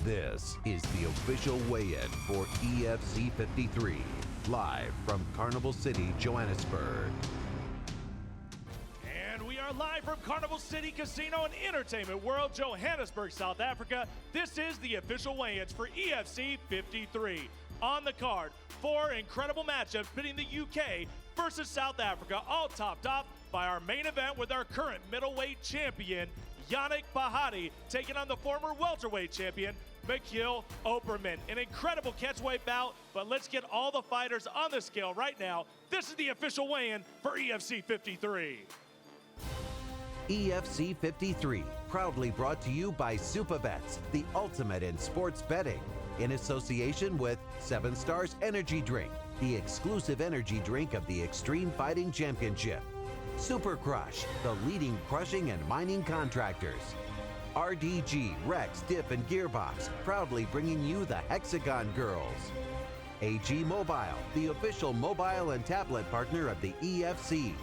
This is the official weigh-in for EFC 53, live from Carnival City, Johannesburg. And we are live from Carnival City Casino and Entertainment World, Johannesburg, South Africa. This is the official weigh-ins for EFC 53. On the card, 4 incredible matchups pitting the UK versus South Africa, all topped off by our main event with our current middleweight champion, Yannick Bahati, taking on the former welterweight champion, Mikhail Operman. An incredible catchweight bout, but let's get all the fighters on the scale right now. This is the official weigh-in for EFC 53. EFC 53, proudly brought to you by Superbets, the ultimate in sports betting, in association with 7 Stars Energy Drink, the exclusive energy drink of the Extreme Fighting Championship. Super Crush, the leading crushing and mining contractors. RDG, Rex, Dip, and Gearbox, proudly bringing you the Hexagon Girls. AG Mobile, the official mobile and tablet partner of the EFC.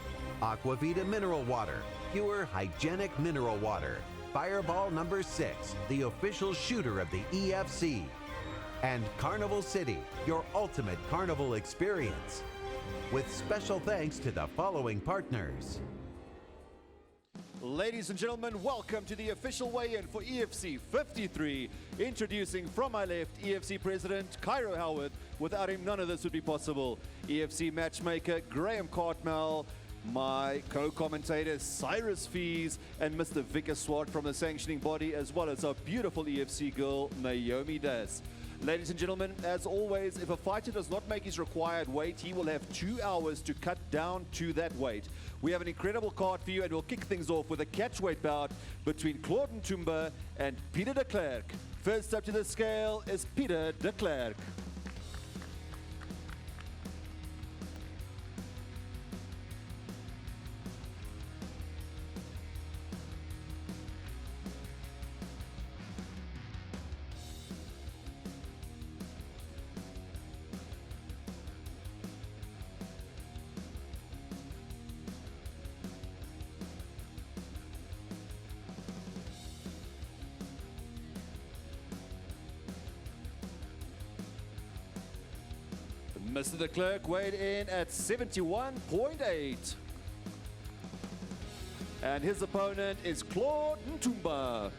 Aquavita Mineral Water, pure hygienic mineral water. Fireball number 6, the official shooter of the EFC. And Carnival City, your ultimate carnival experience. With special thanks to the following partners. Ladies and gentlemen, welcome to the official weigh-in for EFC 53. Introducing from my left, EFC President Cairo Howard. Without him, none of this would be possible. EFC matchmaker Graham Cartmel, my co-commentator Cyrus Fees, and Mr. Vicar Swart from the sanctioning body, as well as our beautiful EFC girl, Naomi Das. Ladies and gentlemen, as always, if a fighter does not make his required weight, he will have 2 hours to cut down to that weight. We have an incredible card for you, and we'll kick things off with a catchweight bout between Claude Ntumba and Peter de Klerk. First up to the scale is Peter de Klerk. Mr. de Klerk weighed in at 71.8. And his opponent is Claude Ntumba.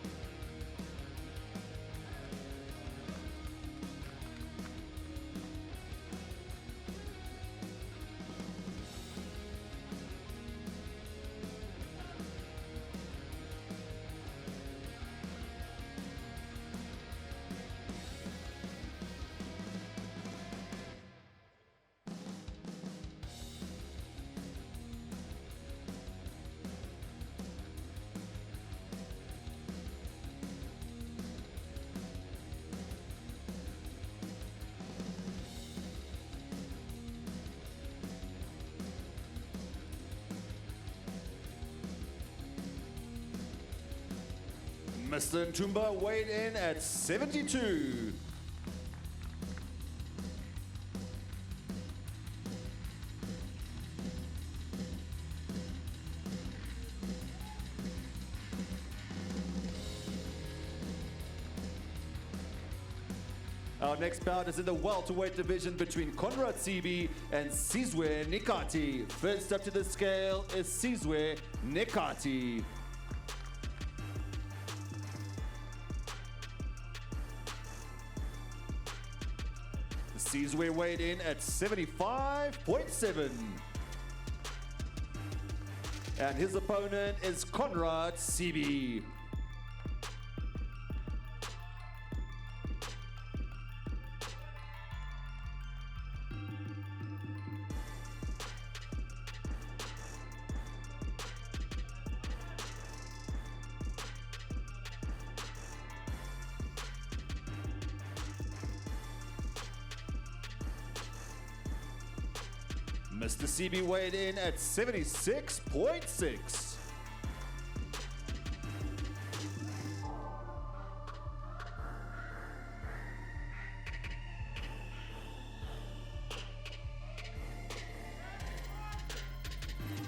Mr. Ntumba weighed in at 72. Our next bout is in the welterweight division between Conrad Sibi and Sizwe Nikati. First up to the scale is Sizwe Nikati. Sizwe weighed in at 75.7. And his opponent is Conrad Sibi. Mr. CB weighed in at 76.6.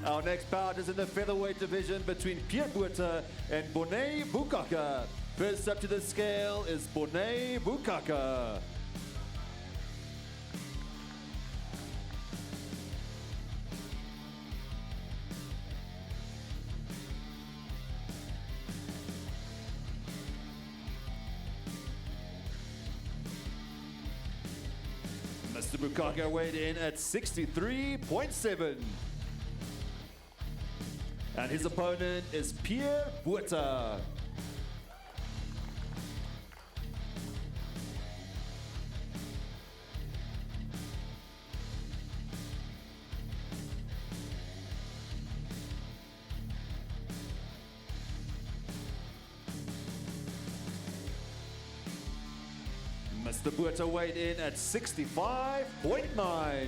Our next bout is in the featherweight division between Pierre Botha and Bonnet Bukaka. First up to the scale is Bonnet Bukaka. Mr. Bukaka weighed in at 63.7. And his opponent is Pierre Bueta. Mr. Bueta weighed in at 65.9.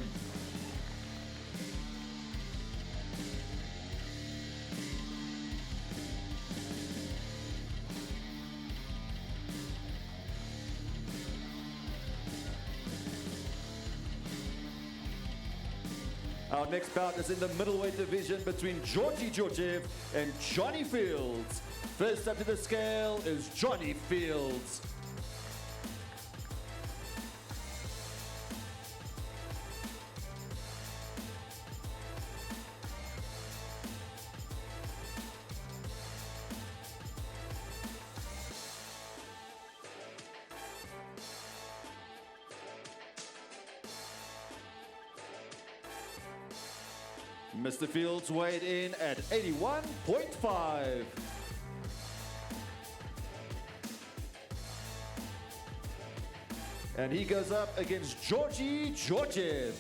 Our next bout is in the middleweight division between Georgi Georgiev and Johnny Fields. First up to the scale is Johnny Fields. Mr. Fields weighed in at 81.5. And he goes up against Georgi Georgiev.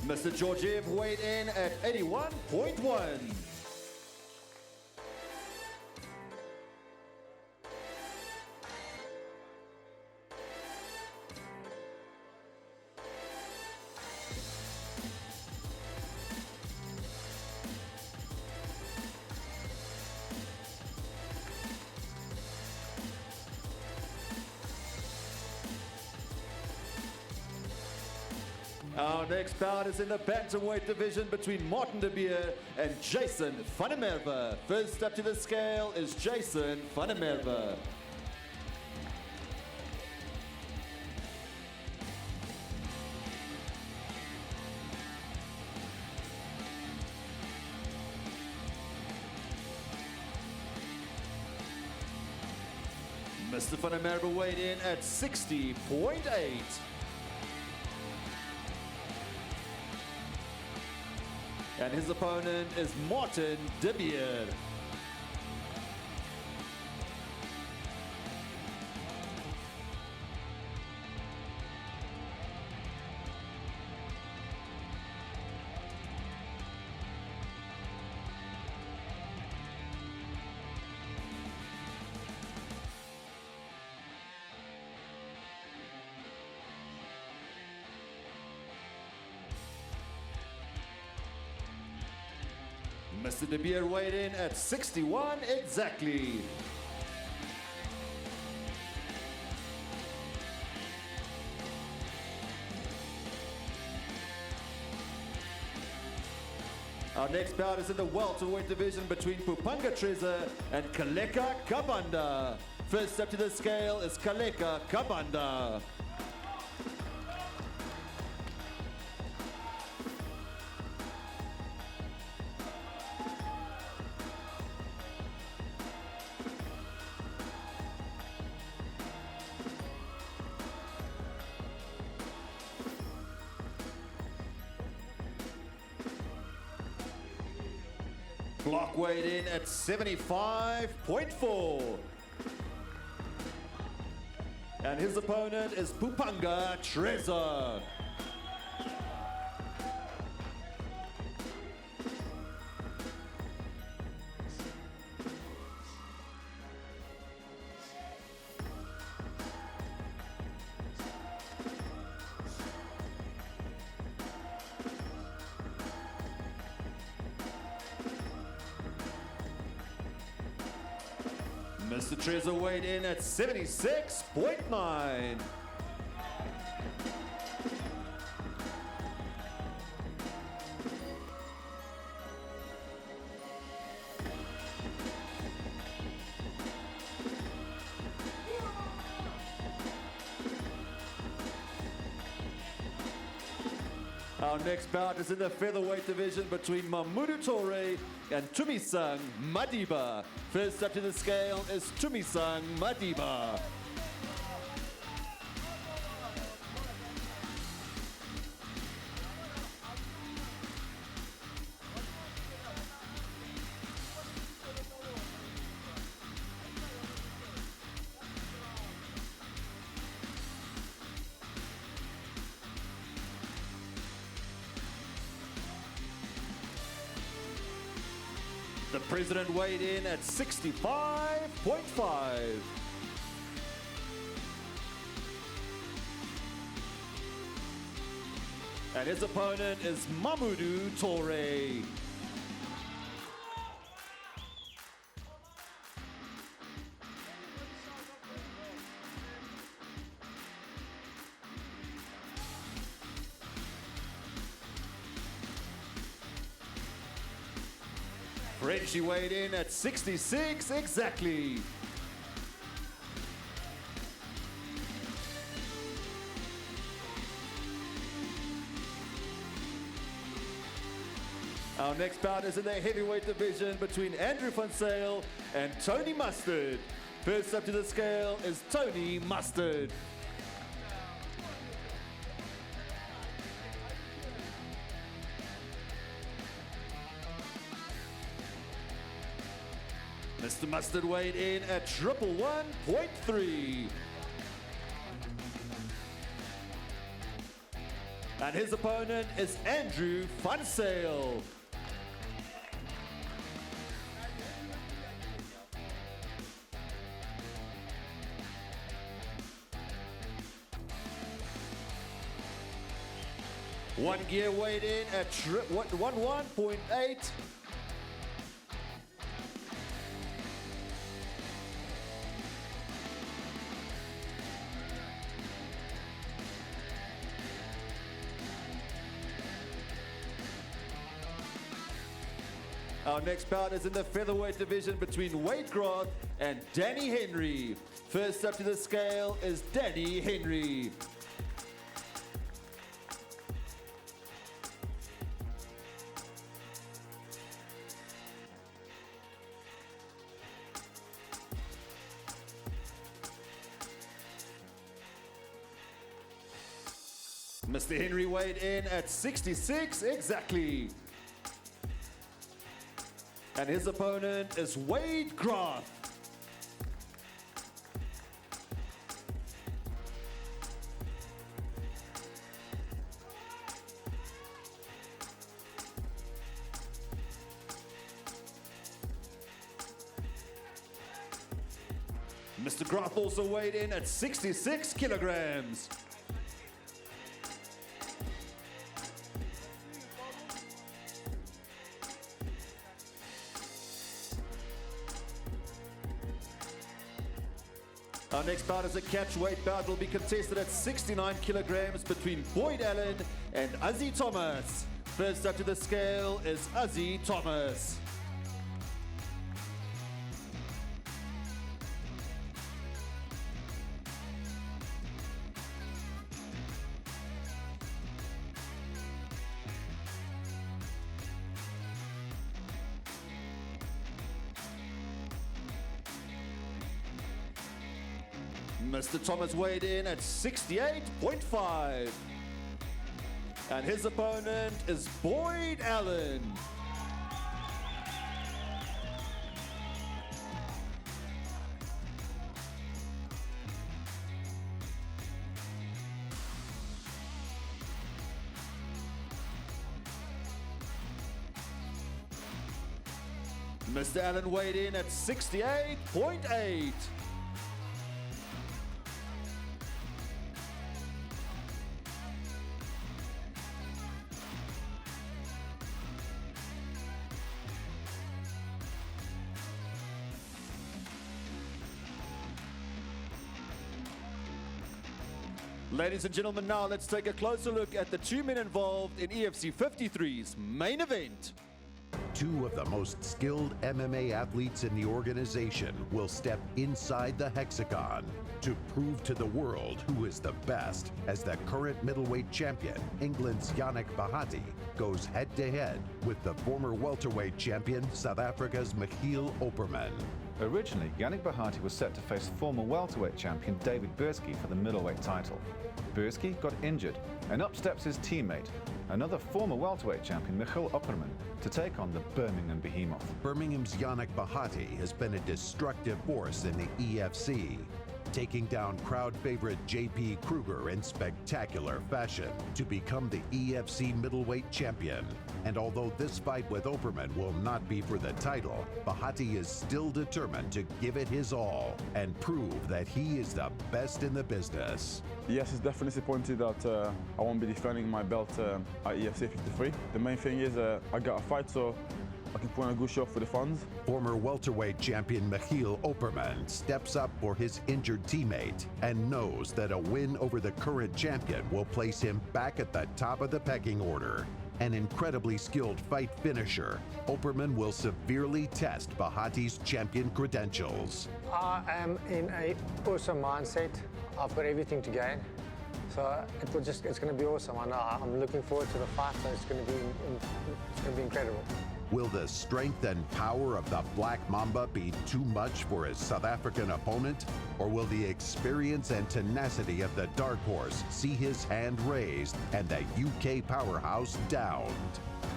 Mr. Georgiev weighed in at 81.1. Our next bout is in the bantamweight division between Martin de Beer and Jason van der Merwe. First up to the scale is Jason van der Merwe. Mr. van der Merwe weighed in at 60.8. And his opponent is Martin de Beer. Mr. de Beer weighed in at 61 exactly. Our next bout is in the welterweight division between Pupanga Trezor and Kaleka Kabanda. First up to the scale is Kaleka Kabanda. Block weighed in at 75.4. And his opponent is Pupanga Trezor. Mr. Trezor weighed in at 76.9. Our next bout is in the featherweight division between Mamudu Torre and Tumisang Madiba. First up to the scale is Tumisang Madiba. The president weighed in at 65.5. And his opponent is Mamudu Torre. Frenchie weighed in at 66 exactly. Our next bout is in the heavyweight division between Andrew Van Sale and Tony Mustard. First up to the scale is Tony Mustard. Mr. Mustard weighed in at 111.3. And his opponent is Andrew Van Sale. One gear weighed in at 11.8. Our next bout is in the featherweight division between Wade Groth and Danny Henry. First up to the scale is Danny Henry. Mr. Henry weighed in at 66 exactly. And his opponent is Wade Groth. Mr. Groth also weighed in at 66 kilograms. Our next bout is a catchweight bout. Will be contested at 69 kilograms between Boyd Allen and Ozzy Thomas. First up to the scale is Ozzy Thomas. Mr. Thomas weighed in at 68.5. And his opponent is Boyd Allen. Mr. Allen weighed in at 68.8. Ladies and gentlemen, now let's take a closer look at the two men involved in EFC 53's main event. Two of the most skilled MMA athletes in the organization will step inside the hexagon to prove to the world who is the best, as the current middleweight champion, England's Yannick Bahati, goes head-to-head with the former welterweight champion, South Africa's Michiel Opperman. Originally, Yannick Bahati was set to face former welterweight champion David Bursky for the middleweight title. Bursky got injured, and up steps his teammate, another former welterweight champion, Michiel Opperman, to take on the Birmingham behemoth. Birmingham's Yannick Bahati has been a destructive force in the EFC, taking down crowd favorite J.P. Kruger in spectacular fashion to become the EFC middleweight champion. And although this fight with Opperman will not be for the title, Bahati is still determined to give it his all and prove that he is the best in the business. Yes, it's definitely disappointed that I won't be defending my belt at EFC 53. The main thing is I got a fight, so I can put on a good show for the fans. Former welterweight champion Michiel Opperman steps up for his injured teammate and knows that a win over the current champion will place him back at the top of the pecking order. An incredibly skilled fight finisher, Opperman will severely test Bahati's champion credentials. I am in an awesome mindset. I've got everything to gain. So it's going to be awesome. I know I'm looking forward to the fight, so it's going to be incredible. Will the strength and power of the Black Mamba be too much for his South African opponent? Or will the experience and tenacity of the Dark Horse see his hand raised and the UK powerhouse downed?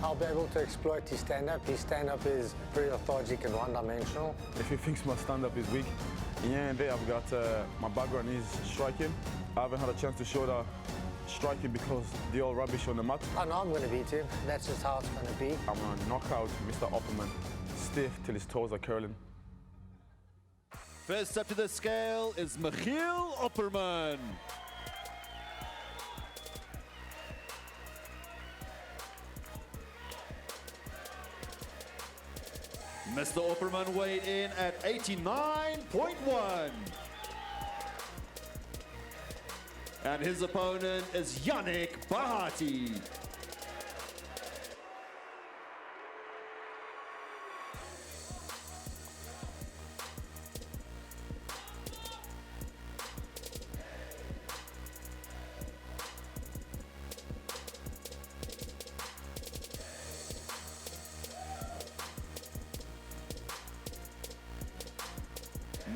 I'll be able to exploit his stand-up. His stand-up is very lethargic and one-dimensional. If he thinks my stand-up is weak, in the end of the day, I've got my background is striking. I haven't had a chance to show that striking because the old rubbish on the mat. I know I'm going to beat him. That's just how it's going to be. I'm going to knock out Mr. Opperman stiff till his toes are curling. First up to the scale is Michiel Opperman. Mr. Opperman weighed in at 89.1. And his opponent is Yannick Bahati.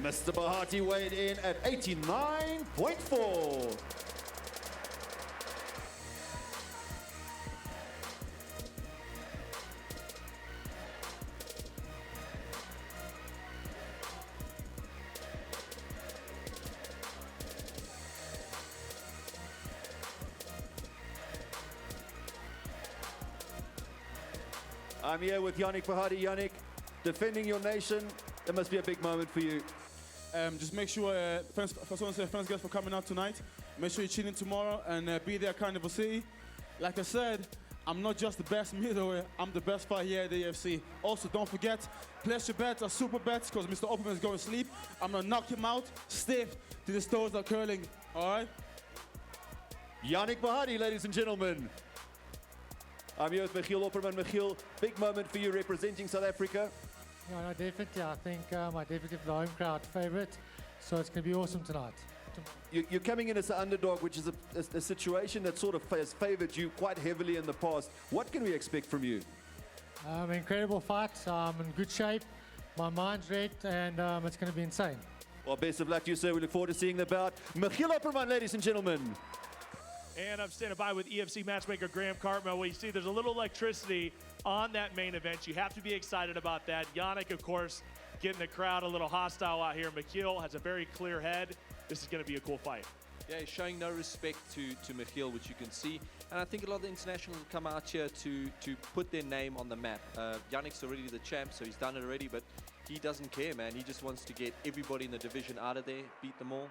Mr. Bahati weighed in at 89.4. I'm here with Yannick Bahati. Yannick, defending your nation, that must be a big moment for you. Just make sure, first I want to say thanks guys for coming out tonight. Make sure you tune in tomorrow and be there at Carnival City. Like I said, I'm not just the best middleweight, I'm the best fighter here at the EFC. Also, don't forget, place your bets are super bets because Mr. Opperman is going to sleep. I'm going to knock him out stiff till his toes are curling, all right? Yannick Bahati, ladies and gentlemen. I'm here with Michiel Opperman. Michiel, big moment for you representing South Africa. Yeah, no, definitely. I think I definitely the home crowd favourite, so it's going to be awesome tonight. You're coming in as an underdog, which is a situation that sort of has favoured you quite heavily in the past. What can we expect from you? Incredible fight. I'm in good shape. My mind's red, and it's going to be insane. Well, best of luck to you, sir. We look forward to seeing the bout. Michiel Opperman, ladies and gentlemen. And I'm standing by with EFC matchmaker Graham Cartmel. We see there's a little electricity on that main event. You have to be excited about that. Yannick, of course, getting the crowd a little hostile out here. Michiel has a very clear head. This is going to be a cool fight. Yeah, he's showing no respect to Michiel, which you can see. And I think a lot of the internationals have come out here to put their name on the map. Yannick's already the champ, so he's done it already, but he doesn't care, man. He just wants to get everybody in the division out of there, beat them all.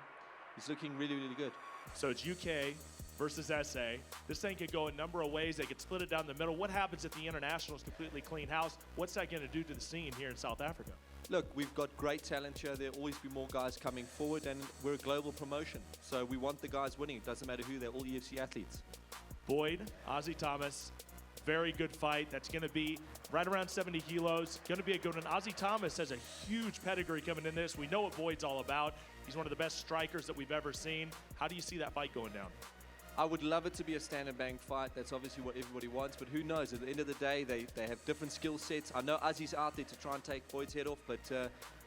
He's looking really, really good. So it's UK versus SA. This thing could go a number of ways. They could split it down the middle. What happens if the internationals completely clean house? What's that going to do to the scene here in South Africa? Look, we've got great talent here. There'll always be more guys coming forward, and we're a global promotion. So we want the guys winning. It doesn't matter who, they're all EFC athletes. Boyd, Ozzy Thomas, very good fight. That's going to be right around 70 kilos. Going to be a good one. Ozzy Thomas has a huge pedigree coming in this. We know what Boyd's all about. He's one of the best strikers that we've ever seen. How do you see that fight going down? I would love it to be a stand and bang fight. That's obviously what everybody wants, but who knows? At the end of the day, they have different skill sets. I know Ozzy's out there to try and take Boyd's head off, but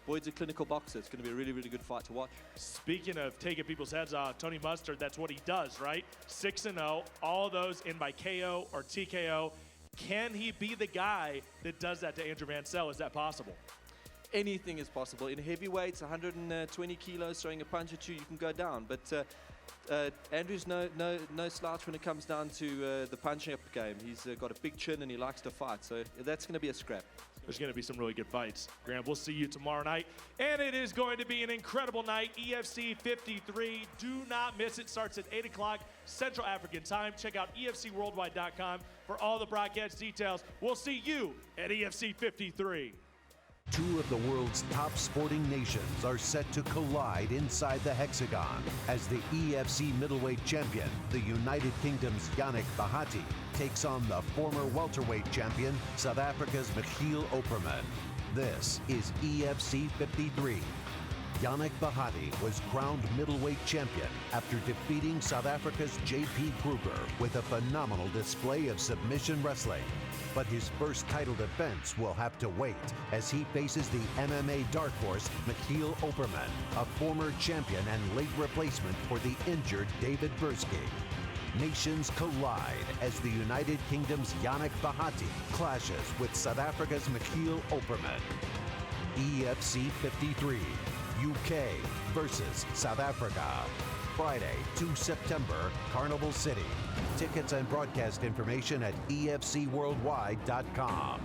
Boyd's a clinical boxer. It's going to be a really, really good fight to watch. Speaking of taking people's heads off, Tony Mustard, that's what he does, right? 6-0, all those in by KO or TKO. Can he be the guy that does that to Andrew Mansell? Is that possible? Anything is possible. In heavyweights, 120 kilos, throwing a punch at you, you can go down. But Andrew's no slouch when it comes down to the punching up game. He's got a big chin and he likes to fight. So that's going to be a scrap. There's going to be some really good fights. Graham, we'll see you tomorrow night. And it is going to be an incredible night. EFC 53. Do not miss it. Starts at 8 o'clock Central African time. Check out EFCworldwide.com for all the broadcast details. We'll see you at EFC 53. Two of the world's top sporting nations are set to collide inside the hexagon as the EFC middleweight champion, the United Kingdom's Yannick Bahati, takes on the former welterweight champion, South Africa's Michiel Opperman. This is EFC 53. Yannick Bahati was crowned middleweight champion after defeating South Africa's J.P. Kruger with a phenomenal display of submission wrestling. But his first title defense will have to wait as he faces the MMA dark horse Michiel Opperman, a former champion and late replacement for the injured David Bursky. Nations collide as the United Kingdom's Yannick Bahati clashes with South Africa's Michiel Opperman. EFC 53, UK versus South Africa. Friday, 2 September, Carnival City. Tickets and broadcast information at EFCworldwide.com.